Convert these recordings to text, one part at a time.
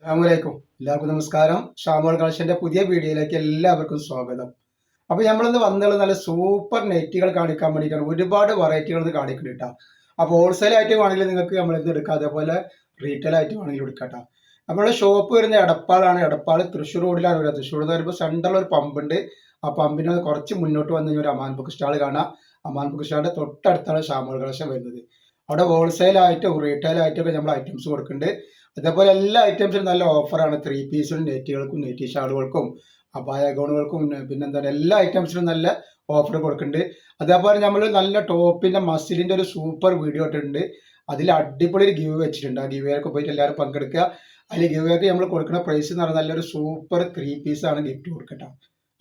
അസ്സലാമലൈക്കും. എല്ലാവർക്കും നമസ്കാരം. ഷാമോൾ കളക്ഷന്റെ പുതിയ വീഡിയോയിലേക്ക് എല്ലാവർക്കും സ്വാഗതം. അപ്പൊ നമ്മളിന്ന് വന്നുള്ള നല്ല സൂപ്പർ നെറ്റുകൾ കാണിക്കാൻ വേണ്ടിയിട്ടാണ്. ഒരുപാട് വെറൈറ്റികൾ ഇത് കാണിക്കുന്നുണ്ട് കേട്ടോ. അപ്പോൾ ഹോൾസെയിൽ ആയിട്ട് വേണമെങ്കിൽ നിങ്ങൾക്ക് നമ്മൾ എന്ത് എടുക്കാം, അതേപോലെ റീറ്റെയിൽ ആയിട്ട് വേണമെങ്കിൽ എടുക്കാം. നമ്മുടെ ഷോപ്പ് വരുന്ന എടപ്പാളാണ്. എടപ്പാൾ തൃശ്ശൂർ റോഡിലാണ് വരുന്നത്. തൃശ്ശൂർ എന്ന് പറയുമ്പോൾ സെൻട്രൽ ഒരു പമ്പ് ഉണ്ട്. ആ പമ്പിന് കുറച്ച് മുന്നോട്ട് വന്നു കഴിഞ്ഞാൽ ഒരു അമാൻ ബുക്ക് സ്റ്റാൾ കാണാം. അമാൻ ബുക്ക് സ്റ്റാളിന്റെ തൊട്ടടുത്താണ് ഷാമോൾ കളക്ഷൻ വരുന്നത്. അവിടെ ഹോൾസെയിൽ ആയിട്ടും റീറ്റെയിൽ ആയിട്ടൊക്കെ നമ്മൾ ഐറ്റംസ് കൊടുക്കുന്നുണ്ട്. അതേപോലെ എല്ലാ ഐറ്റംസിനും നല്ല ഓഫറാണ്. 3 പീസിനും നെറ്റുകൾക്കും നെറ്റി ഷാളുകൾക്കും അപായ ഗൗണുകൾക്കും പിന്നെന്താണ് എല്ലാ ഐറ്റംസിനും നല്ല ഓഫർ കൊടുക്കുന്നുണ്ട്. അതേപോലെ നമ്മൾ നല്ല ടോപ്പിന്റെ മസിലിന്റെ ഒരു സൂപ്പർ വീഡിയോ ഇട്ടിട്ടുണ്ട്. അതിൽ അടിപൊളി ഒരു ഗിവ് വെച്ചിട്ടുണ്ട്. ആ ഗിവേക്ക് പോയിട്ട് എല്ലാവരും പങ്കെടുക്കുക. അതിൽ ഗിവേക്ക് നമ്മൾ കൊടുക്കുന്ന പ്രൈസ് എന്ന് പറഞ്ഞാൽ നല്ലൊരു സൂപ്പർ 3 പീസാണ് ഗിഫ്റ്റ് കൊടുക്കട്ടെ.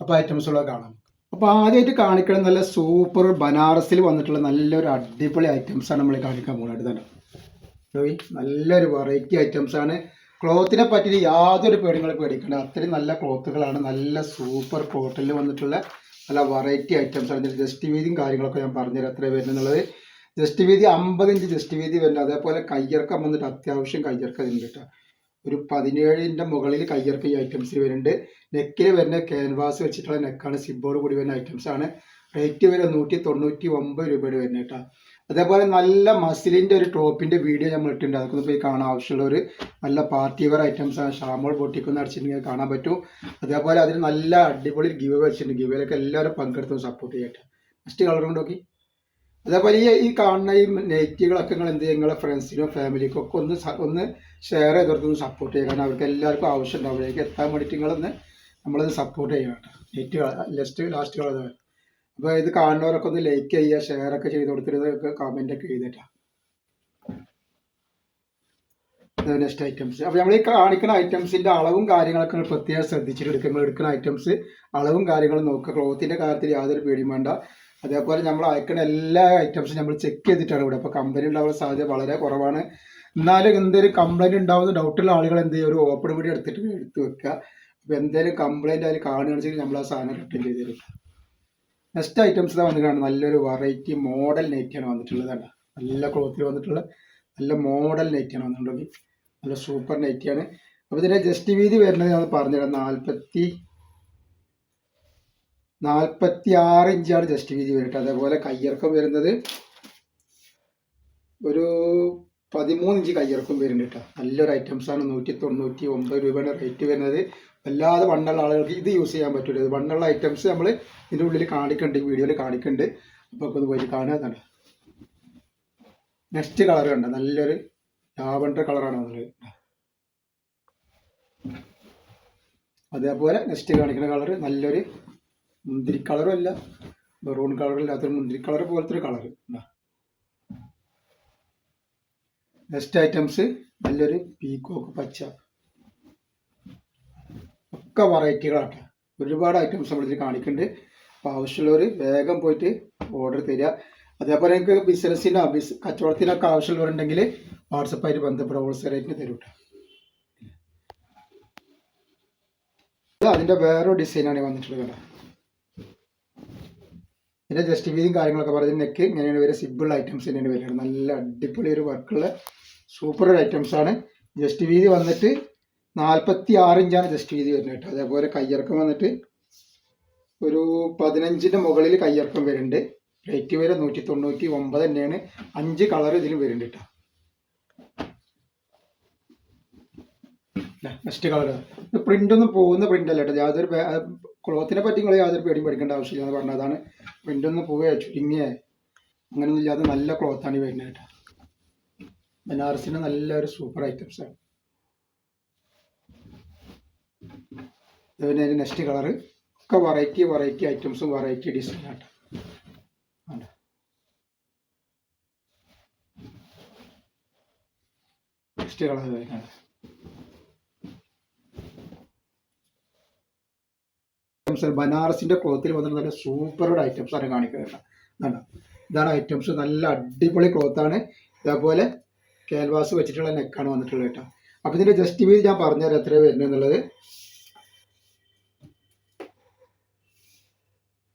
അപ്പോൾ ഐറ്റംസുകളൊക്കെ കാണാം. അപ്പോൾ ആദ്യമായിട്ട് കാണിക്കണം നല്ല സൂപ്പർ ബനാറസിൽ വന്നിട്ടുള്ള നല്ലൊരു അടിപൊളി ഐറ്റംസാണ് നമ്മൾ കാണിക്കാൻ പോകുന്നത് തന്നെ. നല്ലൊരു വെറൈറ്റി ഐറ്റംസ് ആണ്. ക്ലോത്തിനെ പറ്റി യാതൊരു പേടികൾ പേടിക്കണ്ട. അത്രയും നല്ല ക്ലോത്തുകളാണ്. നല്ല സൂപ്പർ കോട്ടണിൽ വന്നിട്ടുള്ള നല്ല വെറൈറ്റി ഐറ്റംസ് ആണ്. ജസ്റ്റ് വീതിയും കാര്യങ്ങളൊക്കെ ഞാൻ പറഞ്ഞുതരാം എത്ര വരുന്നുള്ളത്. ജസ്റ്റ് വീതി 50 ഇഞ്ച് ജസ്റ്റ് വീതി വരുന്നത്. അതേപോലെ കയ്യിറക്കം വന്നിട്ട് അത്യാവശ്യം കയ്യിറക്കം ഉണ്ട് കേട്ടോ. ഒരു 17 മുകളിൽ കയ്യിറക്കം ഈ ഐറ്റംസ് വരുന്നുണ്ട്. നെക്കിൽ വരുന്ന ക്യാൻവാസ് വെച്ചിട്ടുള്ള നെക്കാണ്. സിബോർഡ് കൂടി വരുന്ന ഐറ്റംസ് ആണ്. റേറ്റ് വരെ 199 രൂപയുടെ വരുന്നത് കേട്ടോ. അതേപോലെ നല്ല മസിലിൻ്റെ ഒരു ടോപ്പിൻ്റെ വീഡിയോ നമ്മൾ ഇട്ടിട്ടുണ്ട്. അതൊക്കെ പോയി കാണാൻ ആവശ്യമുള്ള ഒരു നല്ല പാർട്ടി വെയർ ഐറ്റംസ് ആണ്. ഷാമോൾ ബൊട്ടിക്കൊന്ന് അടിച്ചിട്ടുണ്ടെങ്കിൽ കാണാൻ പറ്റും. അതേപോലെ അതിന് നല്ല അടിപൊളി ഗിവ് വെച്ചിട്ടുണ്ട്. ഗിവേലൊക്കെ എല്ലാവരും പങ്കെടുത്തും സപ്പോർട്ട് ചെയ്യട്ടെ. ഫസ്റ്റ് കളർ കൊണ്ട് നോക്കി. അതേപോലെ ഈ കാണുന്ന ഈ നെറ്റുകളൊക്കെ നിങ്ങൾ എന്ത് ചെയ്യുക, നിങ്ങളെ ഫ്രണ്ട്സിനോ ഫാമിലിക്കോ ഒക്കെ ഒന്ന് ഷെയർ ചെയ്തവർക്കൊന്ന് സപ്പോർട്ട് ചെയ്യുക. കാരണം അവർക്ക് എല്ലാവർക്കും ആവശ്യം ഉണ്ടാവും. അവിടേക്ക് എത്താൻ വേണ്ടിയിട്ട് നിങ്ങളൊന്ന് നമ്മളത് സപ്പോർട്ട് ചെയ്യണം കേട്ടോ. Last colour. അപ്പോൾ ഇത് കാണുന്നവരൊക്കെ ഒന്ന് ലൈക്ക് ചെയ്യുക, ഷെയർ ഒക്കെ ചെയ്ത് കൊടുത്തിട്ട് കമൻ്റ് ഒക്കെ എഴുതിട്ടാ. Next items. അപ്പോൾ നമ്മൾ ഈ കാണിക്കുന്ന ഐറ്റംസിൻ്റെ അളവും കാര്യങ്ങളൊക്കെ നിങ്ങൾ പ്രത്യേകം ശ്രദ്ധിച്ചിട്ട് എടുക്കുക. നമ്മൾ എടുക്കുന്ന ഐറ്റംസ് അളവും കാര്യങ്ങളും നോക്കുക. ക്ലോത്തിൻ്റെ കാര്യത്തിൽ യാതൊരു പേടിയും വേണ്ട. അതേപോലെ നമ്മൾ അയക്കുന്ന എല്ലാ ഐറ്റംസും നമ്മൾ ചെക്ക് ചെയ്തിട്ടാണ് ഇവിടെ. അപ്പോൾ കമ്പനി ഉണ്ടാവാൻ സാധ്യത വളരെ കുറവാണ്. എന്നാലും എന്തെങ്കിലും കംപ്ലൈൻറ്റ് ഉണ്ടാവുന്ന ഡൗട്ടുള്ള ആളുകൾ എന്ത് ചെയ്യുക, ഒരു ഓപ്പൺ വീഡിയോ എടുത്ത് വെക്കുക. അപ്പോൾ എന്തെങ്കിലും കംപ്ലൈൻറ്റ് അതിൽ കാണുകയാണെന്ന് വെച്ചാൽ നമ്മൾ ആ സാധനം റിട്ടേൺ ചെയ്ത് തരും. നെക്സ്റ്റ് ഐറ്റംസ് വന്നിട്ടാണ് നല്ലൊരു വെറൈറ്റി മോഡൽ നെറ്റാണ് വന്നിട്ടുള്ളത്. നല്ല ക്ലോത്തിൽ വന്നിട്ടുള്ള നല്ല മോഡൽ നെറ്റാണ് വന്നിട്ടുള്ളത്. നല്ല സൂപ്പർ നെറ്റാണ്. അപ്പോൾ ഇതിൻ്റെ ജസ്റ്റ് വീതി വരുന്നത് ഞാൻ പറഞ്ഞുതരാം. 46 ഇഞ്ചാണ് ജസ്റ്റ് വീതി വരുന്നത്. അതേപോലെ കയ്യിറക്കം വരുന്നത് ഒരു 13 ഇഞ്ച് കയ്യിറക്കം വരുന്നുണ്ട് കേട്ടോ. നല്ലൊരു ഐറ്റംസാണ്. 199 രൂപയാണ് റേറ്റ് വരുന്നത്. വല്ലാതെ വണ്ണുള്ള ആളുകൾക്ക് ഇത് യൂസ് ചെയ്യാൻ പറ്റില്ല. വണ്ണുള്ള ഐറ്റംസ് നമ്മൾ ഇതിൻ്റെ ഉള്ളിൽ കാണിക്കുന്നുണ്ട്, വീഡിയോയിൽ കാണിക്കുന്നുണ്ട്. അപ്പോൾ ഒക്കെ ഒന്ന് പോയിട്ട് കാണാതാണ്. നെക്സ്റ്റ് കളർ കണ്ട നല്ലൊരു ലാവണ്ടർ കളറാണ് വന്നത്. അതേപോലെ നെക്സ്റ്റ് കാണിക്കുന്ന കളർ നല്ലൊരു മുന്തിരി കളറും അല്ല, മെറൂൺ കളറില്ലാത്തൊരു മുന്തിരി കളർ പോലത്തെ ഒരു കളർ. നെക്സ്റ്റ് ഐറ്റംസ് നല്ലൊരു പീക്കോക്ക് പച്ച. ഒക്കെ വെറൈറ്റികളാട്ടെ. ഒരുപാട് ഐറ്റംസ് നമ്മളിതിൽ കാണിക്കുന്നുണ്ട്. അപ്പോൾ ആവശ്യമുള്ളവർ വേഗം പോയിട്ട് ഓർഡർ തരിക. അതേപോലെ നിങ്ങൾക്ക് ബിസിനസ്സിനോ കച്ചവടത്തിനൊക്കെ ആവശ്യമുള്ളവരുണ്ടെങ്കിൽ വാട്സപ്പായിട്ട് ബന്ധപ്പെടുക. ഹോൾസെയിൽ റേറ്റിന് തരും കേട്ടോ. അതിൻ്റെ വേറൊരു ഡിസൈനാണ് വന്നിട്ടുള്ളത് കേട്ടോ. ഇതിൻ്റെ ജസ്റ്റ് വീതിയും കാര്യങ്ങളൊക്കെ പറഞ്ഞ നെക്ക് ഇങ്ങനെയാണ് വരെ. സിമ്പിൾ ഐറ്റംസ് തന്നെയാണ് വരുന്നത്. നല്ല അടിപൊളി ഒരു വർക്കുള്ള സൂപ്പർ ഒരു ഐറ്റംസാണ്. ജസ്റ്റ് വീതി വന്നിട്ട് 46 ഇഞ്ചാണ് ജസ്റ്റ് വീതി വരുന്നത് കേട്ടോ. അതേപോലെ കയ്യിറക്കം വന്നിട്ട് ഒരു 15 മുകളിൽ കയ്യിറക്കം വരുന്നുണ്ട്. റേറ്റ് വരെ 199 തന്നെയാണ്. 5 കളർ ഇതിലും വരുന്നുണ്ട് കേട്ടോ. നെക്സ്റ്റ് കളർ പ്രിന്റ് ഒന്നും പോകുന്ന പ്രിന്റ് അല്ല കേട്ടോ. യാതൊരു ക്ലോത്തിനെ പറ്റി നിങ്ങൾ യാതൊരു പേടിയും പഠിക്കേണ്ട ആവശ്യമില്ല എന്ന് പറഞ്ഞതാണ്. പ്രിന്റ് ഒന്നും പോവുക ചുരുങ്ങിയ അങ്ങനെയൊന്നും ഇല്ലാതെ നല്ല ക്ലോത്താണ് ഈ വരുന്നത് കേട്ടോ. ബനാറസിന് നല്ലൊരു സൂപ്പർ ഐറ്റംസാണ്. അതുപോലെ നെക്സ്റ്റ് കളർ ഒക്കെ വെറൈറ്റി ഐറ്റംസും വെറൈറ്റി ഡിസൈനാണ്. നെക്സ്റ്റ് കളർ ബനാറസിന്റെ ക്ലോത്തിൽ വന്നിട്ട് നല്ല സൂപ്പറോട് ഐറ്റംസ് ആണ് കാണിക്കുന്നത്. ഇതാണ് ഐറ്റംസ്. നല്ല അടിപൊളി ക്ലോത്താണ്. ഇതേപോലെ ക്യാൻവാസ് വെച്ചിട്ടുള്ള നെക്കാണ് വന്നിട്ടുള്ളത് കേട്ടോ. അപ്പോൾ ഇതിന്റെ ജസ്റ്റ് വീതി ഞാൻ പറഞ്ഞുതരാം എത്ര വരുന്നത് എന്നുള്ളത്.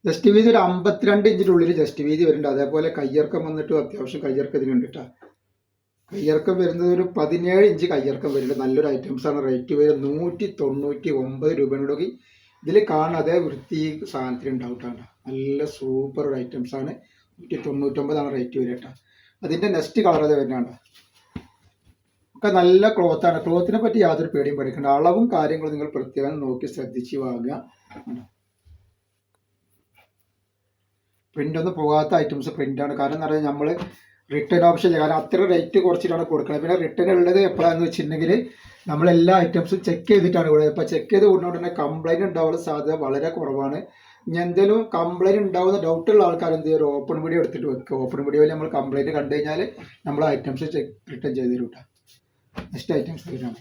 ജസ്റ്റ് വീതി ഒരു 52 ഇഞ്ചിൻ്റെ ഉള്ളിൽ ജസ്റ്റ് വീതി വരുന്നുണ്ട്. അതേപോലെ കയ്യിറക്കം വന്നിട്ട് അത്യാവശ്യം കയ്യിറക്കം ഇതിനുണ്ട് കേട്ടോ. കയ്യിറക്കം വരുന്നത് ഒരു 17 ഇഞ്ച് കയ്യിറക്കം വരുന്നുണ്ട്. നല്ലൊരു ഐറ്റംസാണ്. റേറ്റ് വരും 199 രൂപയോടൊക്കെ. ഇതിൽ കാണുന്ന അതേ വൃത്തി സാധനത്തിന് ഉണ്ടാവട്ടാണ്. നല്ല സൂപ്പർ ഒരു ഐറ്റംസാണ്. 199 റേറ്റ് വരിക കേട്ടോ. അതിൻ്റെ നെക്സ്റ്റ് കളർ അത് വരുന്നുണ്ട്. ഒക്കെ നല്ല ക്ലോത്താണ്. ക്ലോത്തിനെ പറ്റി യാതൊരു പേടിയും പഠിക്കേണ്ട. അളവും കാര്യങ്ങളും നിങ്ങൾ പ്രത്യേകം നോക്കി ശ്രദ്ധിച്ച് വാങ്ങുക. പ്രിൻ്റ് ഒന്നും പോകാത്ത ഐറ്റംസ് പ്രിൻ്റാണ്. കാരണം എന്താ പറയുക, നമ്മൾ റിട്ടേൺ ഓപ്ഷൻ ഇല്ല. കാരണം അത്ര റേറ്റ് കുറച്ചിട്ടാണ് കൊടുക്കുന്നത്. പിന്നെ റിട്ടേൺ ഉള്ളത് എപ്പോഴാണെന്ന് വെച്ചിട്ടുണ്ടെങ്കിൽ നമ്മളെല്ലാ ഐറ്റംസും ചെക്ക് ചെയ്തിട്ടാണ് കൊടുക്കുന്നത്. ഇപ്പോൾ ചെക്ക് ചെയ്ത് കൊടുക്കുന്നതുകൊണ്ട് തന്നെ കംപ്ലൈൻറ്റ് ഉണ്ടാവാനുള്ള സാധ്യത വളരെ കുറവാണ്. ഇനി എന്തെങ്കിലും കംപ്ലൈൻറ്റ് ഉണ്ടാവുന്ന ഡൗട്ടുള്ള ആൾക്കാർ എന്ത് ചെയ്യും, ഒരു ഓപ്പൺ വീഡിയോ എടുത്തിട്ട് വെക്കുക. ഓപ്പൺ വീഡിയോയിൽ നമ്മൾ കംപ്ലൈൻറ്റ് കണ്ടു കഴിഞ്ഞാൽ നമ്മൾ ഐറ്റംസ് റിട്ടേൺ ചെയ്ത് തരും കേട്ടോ. നെക്സ്റ്റ് ഐറ്റംസ് വരുന്നതാണ്.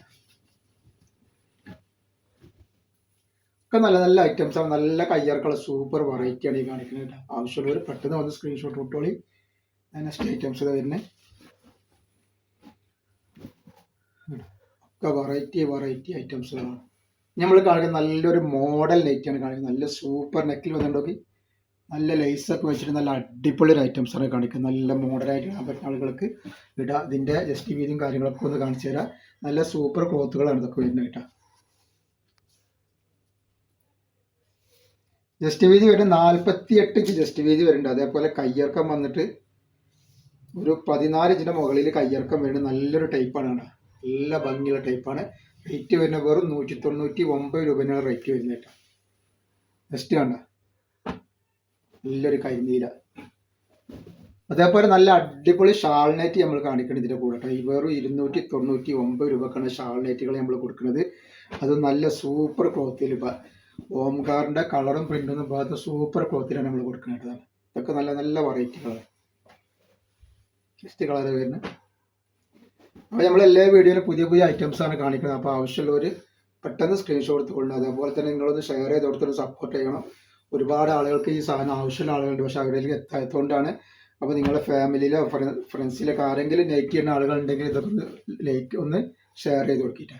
ഒക്കെ നല്ല നല്ല ഐറ്റംസാണ്. നല്ല കയ്യിറക്കുള്ള സൂപ്പർ വെറൈറ്റിയാണ് ഈ കാണിക്കുന്നത്. ആവശ്യമുള്ളവർ പെട്ടെന്ന് വന്ന് സ്ക്രീൻഷോട്ട് ഇട്ടോളി. നെക്സ്റ്റ് ഐറ്റംസ് വരുന്നത് ഒക്കെ വെറൈറ്റി ഐറ്റംസുകളാണ്. നമ്മൾ കാണിക്കുന്നത് നല്ലൊരു മോഡൽ നെറ്റാണ് കാണിക്കുന്നത്. നല്ല സൂപ്പർ നെക്കിൽ വന്നിട്ടുണ്ടെങ്കിൽ നല്ല ലേസൊക്കെ വെച്ചിട്ട് നല്ല അടിപൊളി ഒരു ഐറ്റംസാണ് കാണിക്കുന്നത്. നല്ല മോഡലായിട്ട് ഇടാൻ പറ്റുന്ന ആളുകൾക്ക് ഇടാം. ഇതിൻ്റെ ജസ്റ്റ് വീതിയും കാര്യങ്ങളൊക്കെ ഒന്ന് കാണിച്ചു തരാം. നല്ല സൂപ്പർ ക്ലോത്തുകളാണ് ഇതൊക്കെ വരുന്നത് കേട്ടോ. ജസ്റ്റ് വീതി വരുന്നത് 48 ഇഞ്ച് ജസ്റ്റ് വീതി വരുന്നുണ്ട്. അതേപോലെ കയ്യിറക്കം വന്നിട്ട് ഒരു 14 ഇഞ്ചിൻ്റെ മുകളിൽ കയ്യിറക്കം വരുന്നത് നല്ലൊരു ടൈപ്പാണ് കേട്ടോ. നല്ല ഭംഗിയുള്ള ടൈപ്പാണ്. റേറ്റ് വരുന്നത് വെറും 199 രൂപയാണ് റേറ്റ് വരുന്നത് കേട്ടോ. നെക്സ്റ്റ് കണ്ട നല്ലൊരു കരിനീല. അതേപോലെ നല്ല അടിപൊളി ഷാൾനെറ്റ് നമ്മൾ കാണിക്കണം ഇതിൻ്റെ കൂടെ കേട്ടോ. ഈ വെറും 299 രൂപക്കാണ് ഷാൾനെറ്റുകൾ നമ്മൾ കൊടുക്കുന്നത്. അത് നല്ല സൂപ്പർ ക്ലോത്തിൽ. ഓംകാറിൻ്റെ കളറും പ്രിൻ്റൊന്നും പോകാത്ത സൂപ്പർ ക്ലോത്തിലാണ് നമ്മൾ കൊടുക്കുന്നത്. ഇതൊക്കെ നല്ല നല്ല വെറൈറ്റികളാണ്. നെക്സ്റ്റ് കളർ വരുന്നത്. അപ്പോൾ നമ്മൾ എല്ലാ വീഡിയോയിലും പുതിയ ഐറ്റംസാണ് കാണിക്കുന്നത്. അപ്പോൾ ആവശ്യമുള്ളവർ പെട്ടെന്ന് സ്ക്രീൻഷോട്ട് എടുത്തുകൊള്ളണം. അതേപോലെ തന്നെ നിങ്ങളൊന്ന് ഷെയർ ചെയ്ത് കൊടുത്തൊന്ന് സപ്പോർട്ട് ചെയ്യണം. ഒരുപാട് ആളുകൾക്ക് ഈ സാധനം ആവശ്യമുള്ള ആളുകളുണ്ട്, പക്ഷേ അവരിലേക്ക് എത്താത്തതുകൊണ്ടാണ്. അപ്പോൾ നിങ്ങളുടെ ഫാമിലിയിലോ ഫ്രണ്ട്സിലൊക്കെ ആരെങ്കിലും ലൈക്ക് ചെയ്യുന്ന ആളുകളുണ്ടെങ്കിൽ ഇതൊക്കെ ഒന്ന് ലൈക്ക് ഒന്ന് ഷെയർ ചെയ്ത് കൊടുക്കിയിട്ട്